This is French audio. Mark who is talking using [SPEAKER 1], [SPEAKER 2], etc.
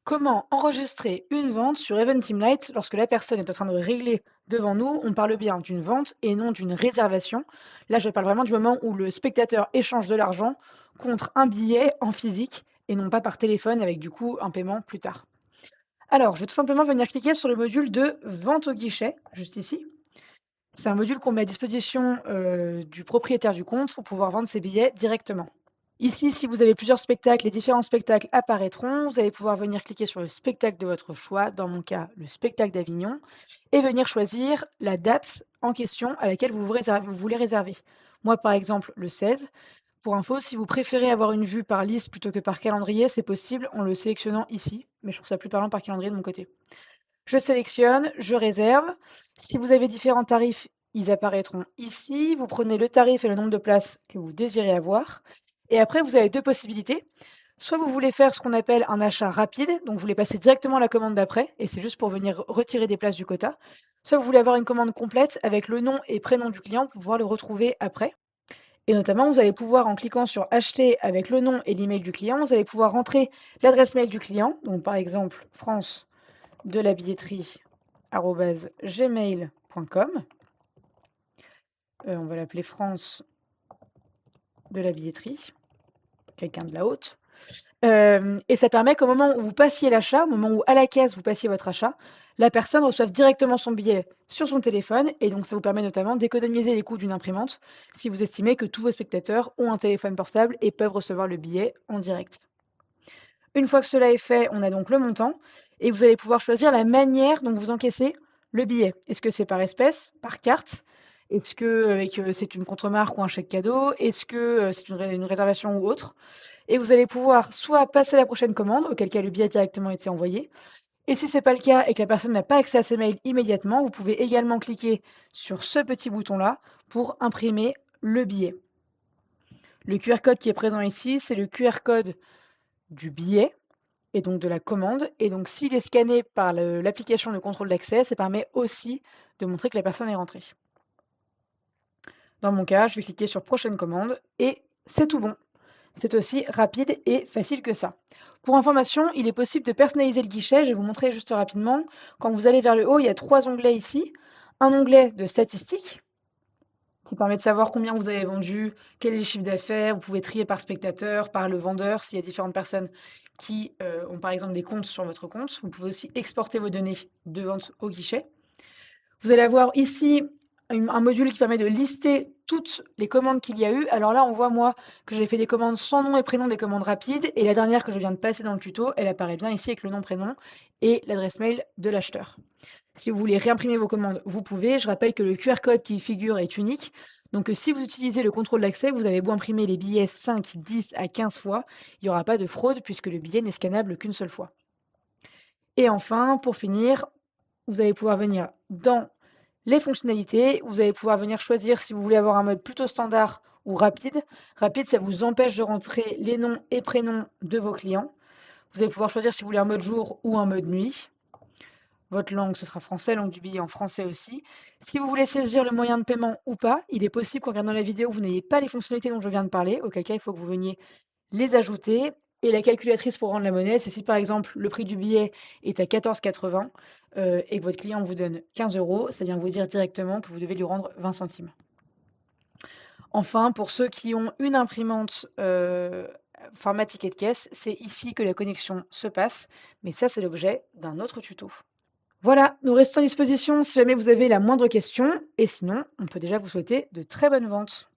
[SPEAKER 1] Comment enregistrer une vente sur Eventim lorsque la personne est en train de régler devant nous? On parle bien d'une vente et non d'une réservation. Là, je parle vraiment du moment où le spectateur échange de l'argent contre un billet en physique et non pas par téléphone avec du coup un paiement plus tard. Alors, je vais tout simplement venir cliquer sur le module de vente au guichet, juste ici. C'est un module qu'on met à disposition du propriétaire du compte pour pouvoir vendre ses billets directement. Ici, si vous avez plusieurs spectacles, les différents spectacles apparaîtront. Vous allez pouvoir venir cliquer sur le spectacle de votre choix, dans mon cas, le spectacle d'Avignon, et venir choisir la date en question à laquelle vous voulez réserver. Moi, par exemple, le 16. Pour info, si vous préférez avoir une vue par liste plutôt que par calendrier, c'est possible en le sélectionnant ici, mais je trouve ça plus parlant par calendrier de mon côté. Je sélectionne, je réserve. Si vous avez différents tarifs, ils apparaîtront ici. Vous prenez le tarif et le nombre de places que vous désirez avoir. Et après, vous avez deux possibilités. Soit vous voulez faire ce qu'on appelle un achat rapide, donc vous voulez passer directement à la commande d'après, et c'est juste pour venir retirer des places du quota. Soit vous voulez avoir une commande complète avec le nom et prénom du client pour pouvoir le retrouver après. Et notamment, vous allez pouvoir, en cliquant sur acheter avec le nom et l'email du client, vous allez pouvoir rentrer l'adresse mail du client, donc par exemple France de la billetterie gmail.com. On va l'appeler France de la billetterie, quelqu'un de la haute. Et ça permet qu'au moment où vous passiez l'achat, au moment où à la caisse vous passiez votre achat, la personne reçoive directement son billet sur son téléphone. Et donc ça vous permet notamment d'économiser les coûts d'une imprimante si vous estimez que tous vos spectateurs ont un téléphone portable et peuvent recevoir le billet en direct. Une fois que cela est fait, on a donc le montant et vous allez pouvoir choisir la manière dont vous encaissez le billet. Est-ce que c'est par espèce, par carte? Est-ce que c'est une contre-marque ou un chèque cadeau? Est-ce que c'est une réservation ou autre? Et vous allez pouvoir soit passer à la prochaine commande, auquel cas le billet a directement été envoyé. Et si ce n'est pas le cas et que la personne n'a pas accès à ses mails immédiatement, vous pouvez également cliquer sur ce petit bouton-là pour imprimer le billet. Le QR code qui est présent ici, c'est le QR code du billet et donc de la commande. Et donc, s'il est scanné par l'application de contrôle d'accès, ça permet aussi de montrer que la personne est rentrée. Dans mon cas, je vais cliquer sur prochaine commande et c'est tout bon. C'est aussi rapide et facile que ça. Pour information, il est possible de personnaliser le guichet. Je vais vous montrer juste rapidement. Quand vous allez vers le haut, il y a trois onglets ici. Un onglet de statistiques qui permet de savoir combien vous avez vendu, quel est le chiffre d'affaires. Vous pouvez trier par spectateur, par le vendeur, s'il y a différentes personnes qui ont par exemple des comptes sur votre compte. Vous pouvez aussi exporter vos données de vente au guichet. Vous allez avoir ici un module qui permet de lister toutes les commandes qu'il y a eu. Alors là, on voit moi que j'ai fait des commandes sans nom et prénom, des commandes rapides. Et la dernière que je viens de passer dans le tuto, elle apparaît bien ici avec le nom, prénom et l'adresse mail de l'acheteur. Si vous voulez réimprimer vos commandes, vous pouvez. Je rappelle que le QR code qui y figure est unique. Donc si vous utilisez le contrôle d'accès, vous avez beau imprimer les billets 5, 10 à 15 fois, il n'y aura pas de fraude puisque le billet n'est scannable qu'une seule fois. Et enfin, pour finir, vous allez pouvoir venir dans les fonctionnalités. Vous allez pouvoir venir choisir si vous voulez avoir un mode plutôt standard ou rapide. Rapide, ça vous empêche de rentrer les noms et prénoms de vos clients. Vous allez pouvoir choisir si vous voulez un mode jour ou un mode nuit. Votre langue, ce sera français, langue du billet en français aussi. Si vous voulez saisir le moyen de paiement ou pas, il est possible qu'en regardant la vidéo, vous n'ayez pas les fonctionnalités dont je viens de parler, auquel cas il faut que vous veniez les ajouter. Et la calculatrice pour rendre la monnaie, c'est si par exemple le prix du billet est à 14,80 et que votre client vous donne 15 euros, ça vient vous dire directement que vous devez lui rendre 20 centimes. Enfin, pour ceux qui ont une imprimante format ticket de caisse, c'est ici que la connexion se passe, mais ça c'est l'objet d'un autre tuto. Voilà, nous restons à disposition si jamais vous avez la moindre question, et sinon, on peut déjà vous souhaiter de très bonnes ventes.